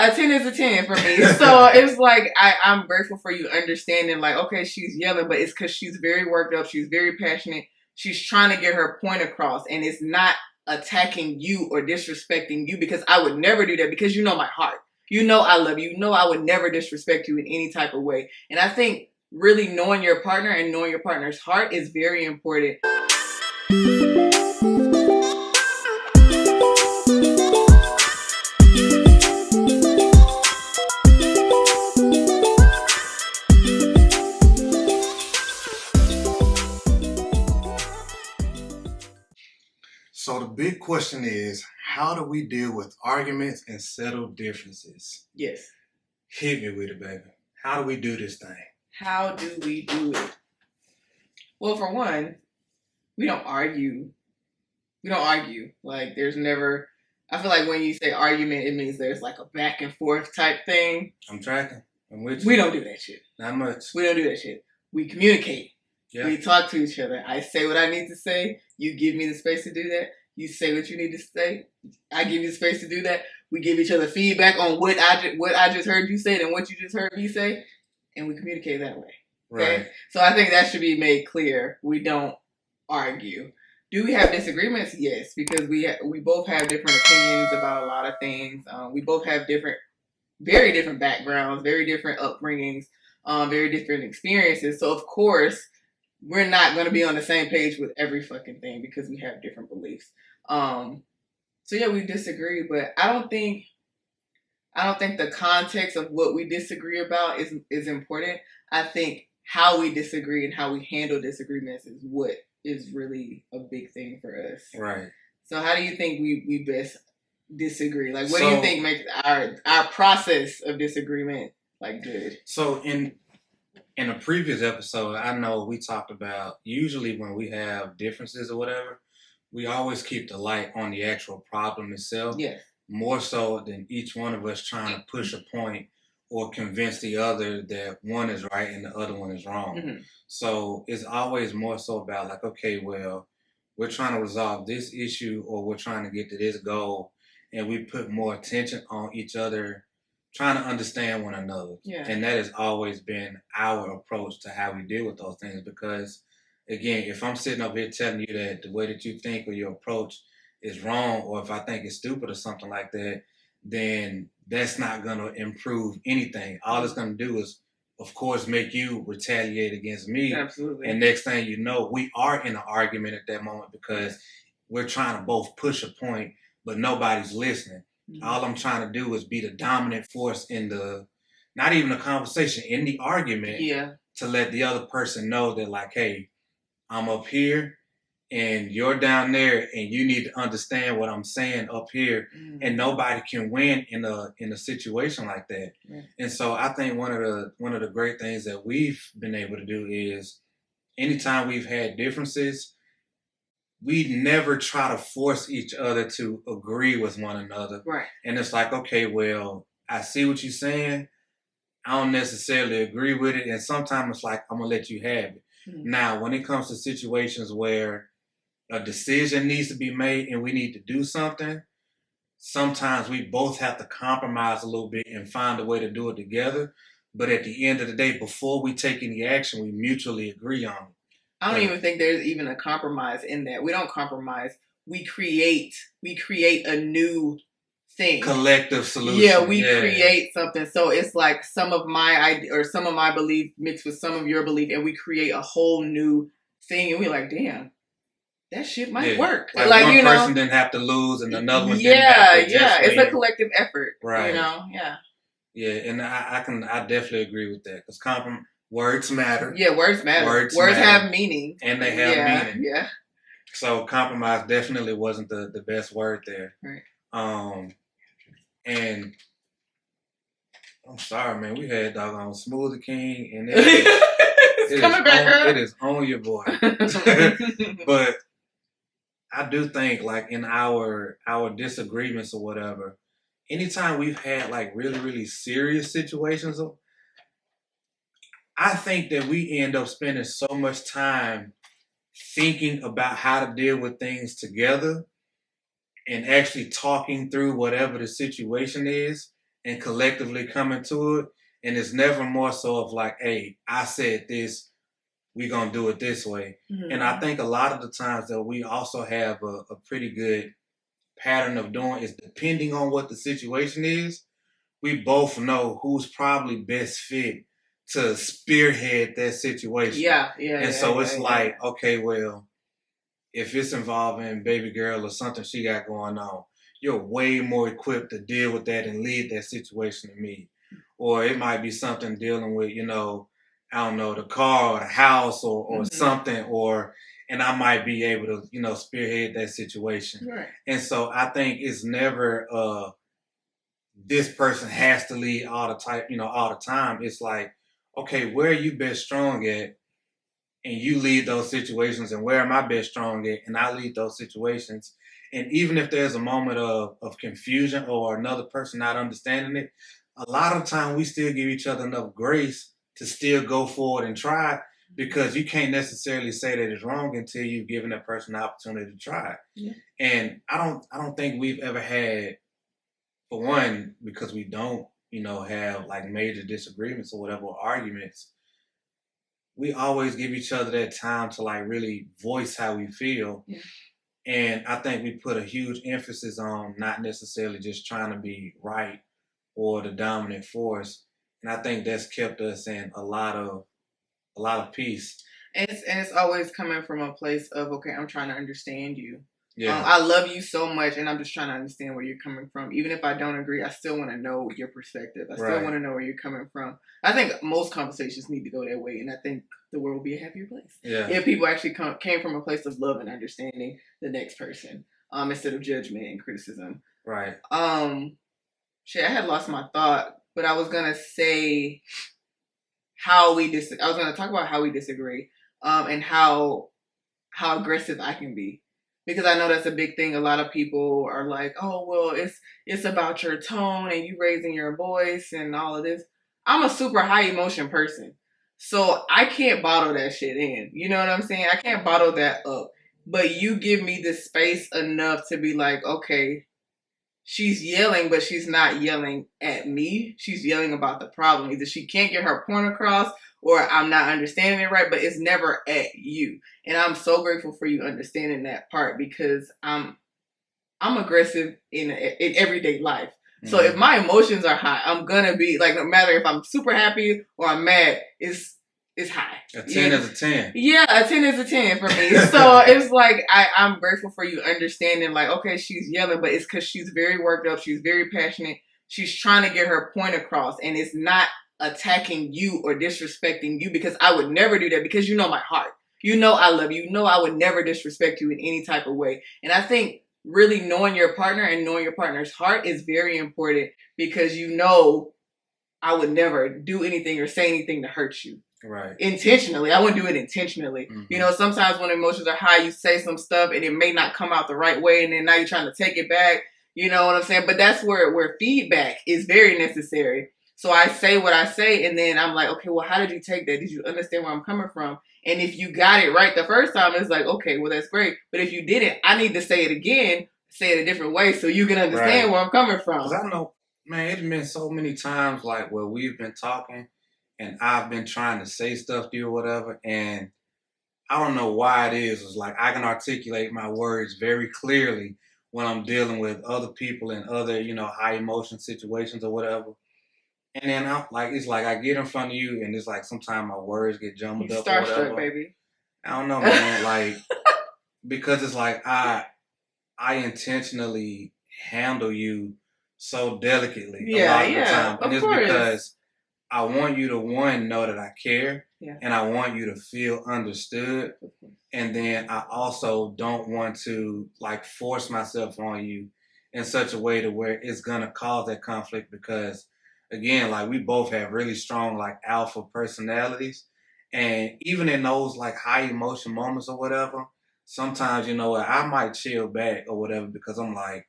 Yeah, a 10 is a 10 for me. So it's like I'm grateful for you understanding, like, okay, she's yelling, but it's because she's very worked up, she's very passionate, she's trying to get her point across, and it's not attacking you or disrespecting you, because I would never do that, because you know my heart. You know I love you. You know I would never disrespect you in any type of way. And I think really knowing your partner and knowing your partner's heart is very important. So the big question is, how do we deal with arguments and settle differences? Yes. Hit me with it, baby. How do we do this thing? How do we do it? Well, for one, we don't argue. We don't argue. Like, there's never... I feel like when you say argument, it means there's like a back and forth type thing. I'm tracking. I'm with you. We don't do that shit. Not much. We don't do that shit. We communicate. Yeah. We talk to each other. I say what I need to say. You give me the space to do that. You say what you need to say. I give you the space to do that. We give each other feedback on what I just heard you say and what you just heard me say, and we communicate that way. Okay? Right. So I think that should be made clear. We don't argue. Do we have disagreements? Yes, because we both have different opinions about a lot of things. We both have very different backgrounds, very different upbringings, very different experiences. So of course, we're not going to be on the same page with every fucking thing because we have different beliefs. So yeah, we disagree, but I don't think the context of what we disagree about is important. I think how we disagree and how we handle disagreements is what is really a big thing for us. Right. So how do you think we best disagree? Like, what do you think makes our process of disagreement like good? So in a previous episode, I know we talked about usually when we have differences or whatever, we always keep the light on the actual problem itself. Yes. More so than each one of us trying to push a point or convince the other that one is right and the other one is wrong. Mm-hmm. So it's always more so about like, okay, well, we're trying to resolve this issue or we're trying to get to this goal, and we put more attention on each other, trying to understand one another. Yeah. And that has always been our approach to how we deal with those things, because again, if I'm sitting up here telling you that the way that you think or your approach is wrong, or if I think it's stupid or something like that, then that's not going to improve anything. All it's going to do is, of course, make you retaliate against me. Absolutely. And next thing you know, we are in an argument at that moment because we're trying to both push a point, but nobody's listening. Mm-hmm. All I'm trying to do is be the dominant force in not even a conversation, in the argument. Yeah. To let the other person know that, like, hey, I'm up here and you're down there, and you need to understand what I'm saying up here. Mm-hmm. And nobody can win in a situation like that. Yeah. And so I think one of the great things that we've been able to do is, anytime we've had differences, we never try to force each other to agree with one another. Right. And it's like, okay, well, I see what you're saying. I don't necessarily agree with it. And sometimes it's like, I'm going to let you have it. Mm-hmm. Now, when it comes to situations where a decision needs to be made and we need to do something, sometimes we both have to compromise a little bit and find a way to do it together. But at the end of the day, before we take any action, we mutually agree on it. I don't even think there's even a compromise in that. We don't compromise. We create a new thing. Collective solution. Yeah, we create something. So it's like some of my idea or some of my belief mixed with some of your belief, and we create a whole new thing. And we're like, damn, that shit might work. Like one person didn't have to lose and another one didn't have to it's a collective effort. Right. Yeah, and I definitely agree with that, because words matter. Yeah, words matter. Words have meaning. And they have meaning. Yeah. So compromise definitely wasn't the best word there. Right. And I'm sorry, man, we had doggone Smoothie King, and it is on your boy. But I do think, like, in our disagreements or whatever, anytime we've had like really, really serious situations, I think that we end up spending so much time thinking about how to deal with things together and actually talking through whatever the situation is, and collectively coming to it. And it's never more so of like, hey, I said this, we gonna do it this way. Mm-hmm. And I think a lot of the times that we also have a pretty good pattern of doing is depending on what the situation is, we both know who's probably best fit to spearhead that situation. Yeah. And so it's like, okay, well, if it's involving baby girl or something she got going on, you're way more equipped to deal with that and lead that situation than me. Or it might be something dealing with, I don't know, the car or the house or something, and I might be able to, spearhead that situation. Right. And so I think it's never this person has to lead all the time. It's like, okay, where are you best strong at? And you lead those situations, and where am I best strong at? And I lead those situations. And even if there's a moment of confusion or another person not understanding it, a lot of time we still give each other enough grace to still go forward and try, because you can't necessarily say that it's wrong until you've given that person the opportunity to try. Yeah. And I don't think we've ever had, for one, because we don't, have like major disagreements or whatever, or arguments, we always give each other that time to like really voice how we feel. Yeah. And I think we put a huge emphasis on not necessarily just trying to be right or the dominant force. And I think that's kept us in a lot of peace. And it's always coming from a place of, okay, I'm trying to understand you. Yeah. I love you so much, and I'm just trying to understand where you're coming from. Even if I don't agree, I still want to know your perspective. I still want to know where you're coming from. I think most conversations need to go that way, and I think the world will be a happier place. Yeah. If people actually came from a place of love and understanding the next person, instead of judgment and criticism. Right. I had lost my thought, but I was gonna say I was gonna talk about how we disagree, and how aggressive I can be. Because I know that's a big thing. A lot of people are like, oh, well, it's about your tone and you raising your voice and all of this. I'm a super high emotion person. So I can't bottle that shit in. You know what I'm saying? I can't bottle that up. But you give me the space enough to be like, okay, she's yelling, but she's not yelling at me. She's yelling about the problem. Either she can't get her point across, or I'm not understanding it right, but it's never at you. And I'm so grateful for you understanding that part, because I'm aggressive in everyday life. Mm-hmm. So if my emotions are high, I'm gonna be like, no matter if I'm super happy or I'm mad, it's high. A 10 is a 10. Yeah, a 10 is a 10 for me. So it's like, I'm grateful for you understanding, like, okay, she's yelling, but it's because she's very worked up. She's very passionate. She's trying to get her point across, and it's not attacking you or disrespecting you, because I would never do that, because you know my heart. You know I love you. You know I would never disrespect you in any type of way. And I think really knowing your partner and knowing your partner's heart is very important, because you know I would never do anything or say anything to hurt you. Right. Intentionally. I wouldn't do it intentionally. Mm-hmm. You know, sometimes when emotions are high, you say some stuff and it may not come out the right way, and then now you're trying to take it back. You know what I'm saying? But that's where feedback is very necessary. So I say what I say, and then I'm like, okay, well, how did you take that? Did you understand where I'm coming from? And if you got it right the first time, it's like, okay, well, that's great. But if you didn't, I need to say it again, say it a different way, so you can understand where I'm coming from. Because I know, man, it's been so many times like where we've been talking and I've been trying to say stuff to you or whatever, and I don't know why it is. It's like I can articulate my words very clearly when I'm dealing with other people in other, high emotion situations or whatever. And then it's like I get in front of you, and it's like sometimes my words get jumbled up or whatever. Starstruck, baby. I don't know, man. Like, because it's like I intentionally handle you so delicately a lot of the time, and it's because I want you to, one, know that I care, and I want you to feel understood, and then I also don't want to like force myself on you in such a way to where it's gonna cause that conflict, because again, like we both have really strong like alpha personalities, and even in those like high emotion moments or whatever, sometimes I might chill back or whatever, because I'm like,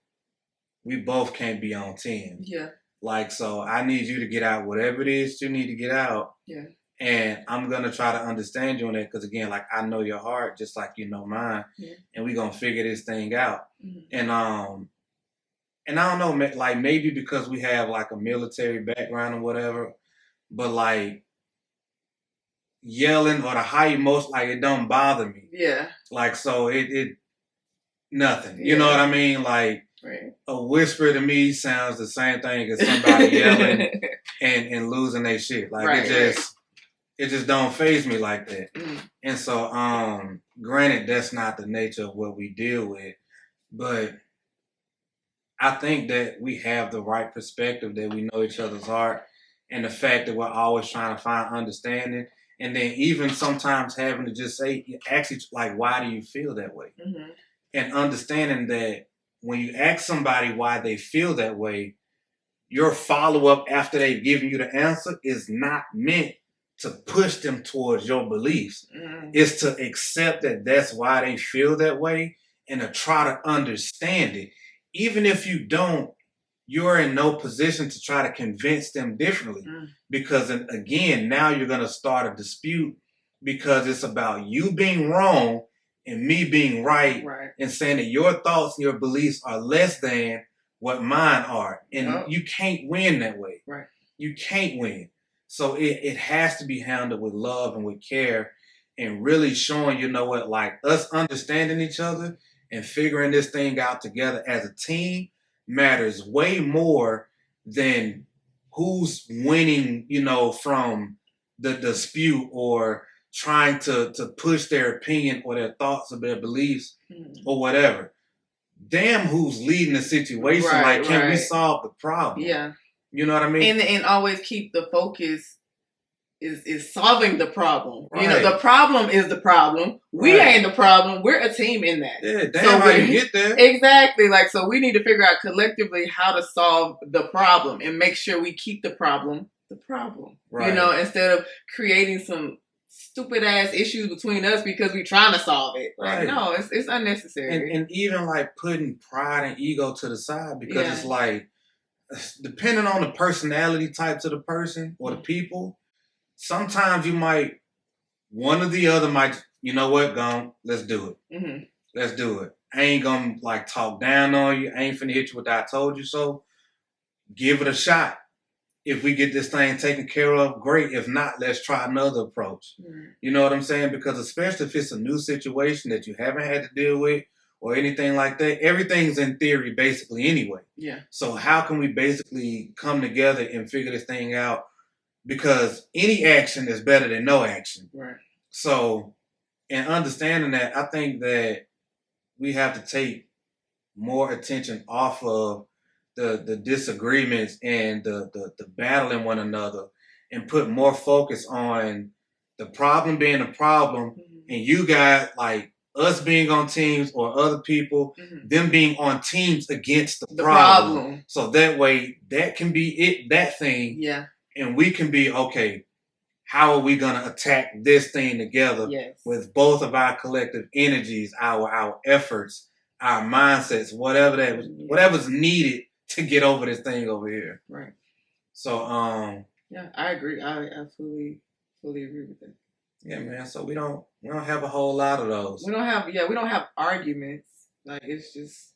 we both can't be on 10. Yeah. Like, so I need you to get out whatever it is you need to get out. Yeah. And I'm going to try to understand you on that, because again, like I know your heart just like you know mine. Yeah. And we're going to figure this thing out. Mm-hmm. And and I don't know, like maybe because we have like a military background or whatever, but like yelling or the high emotion, like it don't bother me. Yeah. Like so it nothing. Yeah. You know what I mean? Like right. A whisper to me sounds the same thing as somebody yelling and losing their shit. Like right, it just don't faze me like that. Mm. And so granted that's not the nature of what we deal with, but I think that we have the right perspective, that we know each other's heart, and the fact that we're always trying to find understanding, and then even sometimes having to just say, actually, like, why do you feel that way? Mm-hmm. And understanding that when you ask somebody why they feel that way, your follow-up after they've given you the answer is not meant to push them towards your beliefs. Mm-hmm. It's to accept that that's why they feel that way and to try to understand it. Even if you don't, you're in no position to try to convince them differently. Because, again, now you're going to start a dispute because it's about you being wrong and me being right. And saying that your thoughts and your beliefs are less than what mine are. And you can't win that way. Right. You can't win. So it has to be handled with love and with care and really showing, you know what, like us understanding each other and figuring this thing out together as a team matters way more than who's winning, you know, from the dispute or trying to push their opinion or their thoughts or their beliefs or whatever. Damn, who's leading the situation? Like, can we solve the problem? Yeah. You know what I mean? And always keep the focus is solving the problem. You know, the problem is the problem. We ain't the problem. We're a team in that. Yeah, damn how you get there. Exactly. Like, so we need to figure out collectively how to solve the problem and make sure we keep the problem. You know, instead of creating some stupid ass issues between us because we're trying to solve it. Like, no, it's unnecessary. And even like putting pride and ego to the side because it's like, depending on the personality types of the person or the people, sometimes you might, one or the other might, you know what, let's do it. Mm-hmm. Let's do it. I ain't gonna like talk down on you. I ain't finna hit you with that I told you so. Give it a shot. If we get this thing taken care of, great. If not, let's try another approach. Mm-hmm. You know what I'm saying? Because especially if it's a new situation that you haven't had to deal with or anything like that, everything's in theory basically anyway. Yeah. So how can we basically come together and figure this thing out? Because any action is better than no action. Right. So in understanding that, I think that we have to take more attention off of the disagreements and the battling one another and put more focus on the problem being a problem and you got like us being on teams or other people, them being on teams against the problem. So that way that can be it, that thing. Yeah. And we can be, okay, how are we going to attack this thing together with both of our collective energies, our efforts, our mindsets, whatever's needed to get over this thing over here. Right. So, yeah, I agree. I fully agree with that. Yeah, man. So we don't have a whole lot of those. We don't have arguments. Like, it's just.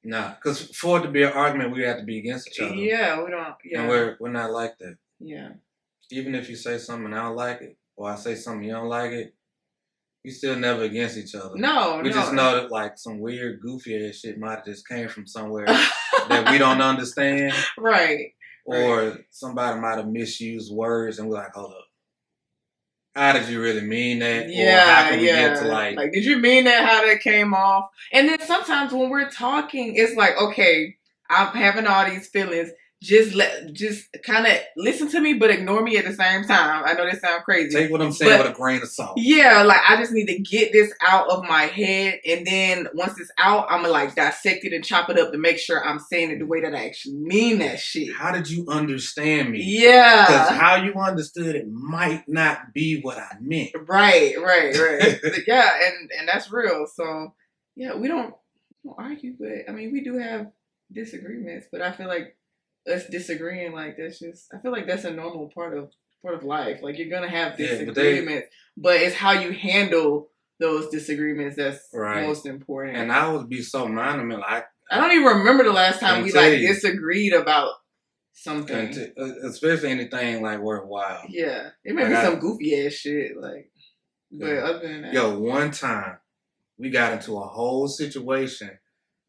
Nah, because for it to be an argument, we have to be against each other. Yeah, we don't. Yeah. And we're not like that. Yeah. Even if you say something and I don't like it, or I say something you don't like it, we still never against each other. No, we just know that like some weird, goofy ass shit might have just came from somewhere that we don't understand. Right. Or somebody might have misused words and we're like, hold up. How did you really mean that? Yeah, or how can we get to like, did you mean that? How that came off? And then sometimes when we're talking, it's like, okay, I'm having all these feelings. Just kind of listen to me, but ignore me at the same time. I know that sounds crazy. Take what I'm saying with a grain of salt. Yeah, like I just need to get this out of my head, and then once it's out, I'm gonna like dissect it and chop it up to make sure I'm saying it the way that I actually mean that shit. How did you understand me? Yeah, because how you understood it might not be what I meant. Right. Yeah, and that's real. So yeah, we don't argue, but I mean we do have disagreements, but I feel like us disagreeing, like that's just, I feel like that's a normal part of life. Like you're gonna have disagreements, but it's how you handle those disagreements that's most important. And I would be so mindful. I don't even remember the last time we like you. disagreed about something. Especially anything like worthwhile. Yeah. It may be some goofy ass shit. Like, but other than that. Yo, one time we got into a whole situation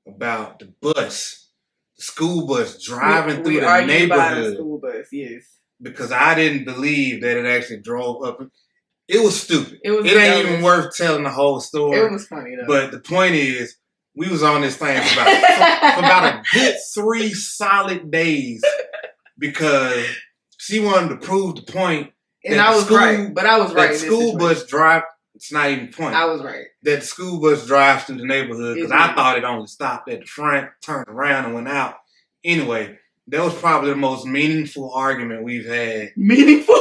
about the bus, the school bus driving through the neighborhood. About the school bus, yes. Because I didn't believe that it actually drove up. It was stupid. It ain't even worth telling the whole story. It was funny though. But the point is, we was on this thing for about a good 3 solid days because she wanted to prove the point. And I was right, but I was right. That school bus drive. It's not even the point. I was right. That the school bus drives through the neighborhood because I thought it only stopped at the front, turned around, and went out. Anyway, that was probably the most meaningful argument we've had. Meaningful?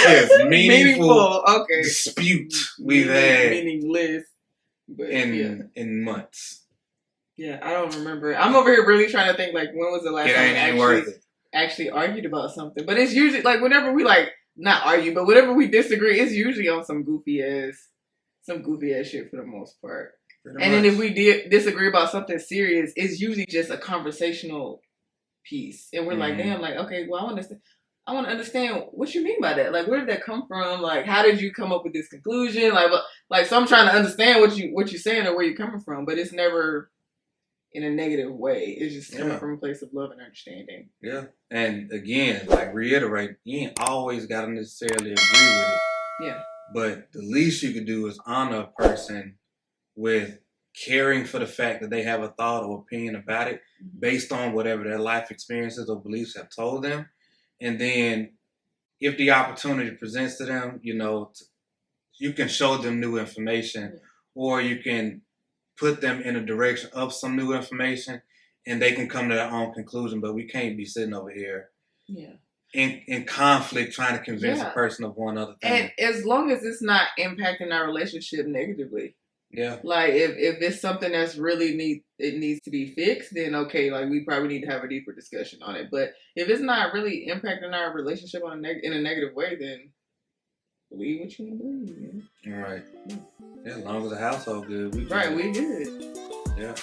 Yes, meaningful okay. Dispute we've had. Meaningless. But, in months. Yeah, I don't remember. I'm over here really trying to think, like, when was the last time we actually argued about something? But it's usually, like, whenever we, like, not argue, but whenever we disagree, it's usually on some goofy ass shit for the most part. And then if we disagree about something serious, it's usually just a conversational piece. And we're like, damn, like, okay, well, I want to understand what you mean by that. Like, where did that come from? Like, how did you come up with this conclusion? Like, so I'm trying to understand what you're saying or where you're coming from, but it's never in a negative way. It's just coming from a place of love and understanding. Yeah. And again, like reiterate, you ain't always got to necessarily agree with it. Yeah. But the least you could do is honor a person with caring for the fact that they have a thought or opinion about it based on whatever their life experiences or beliefs have told them. And then if the opportunity presents to them, you know, you can show them new information or you can put them in a direction of some new information and they can come to their own conclusion. But we can't be sitting over here in conflict trying to convince a person of one other thing. And as long as it's not impacting our relationship negatively. Yeah. Like if it's something that's really needs to be fixed, then okay, like we probably need to have a deeper discussion on it. But if it's not really impacting our relationship in a negative way, then believe what you want to believe. All right. Yeah, as long as the household good, we good. Yeah.